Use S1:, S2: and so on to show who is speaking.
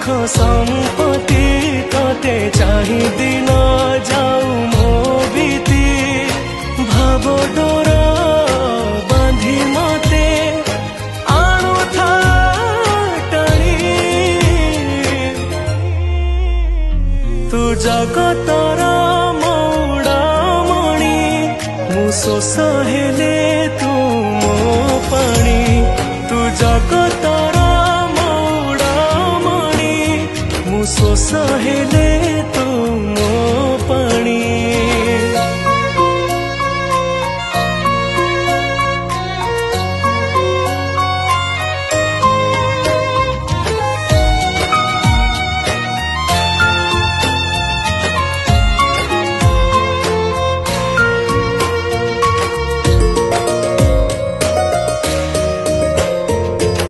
S1: सुख संपत्ति तोते चाही दिन जाऊ मो बीती भाव डोर बांधी मते आणु था टाणी तू जगतर मौड़ा मणि मु शोष हेले तू मो पाणी तू जगतर शोष हेले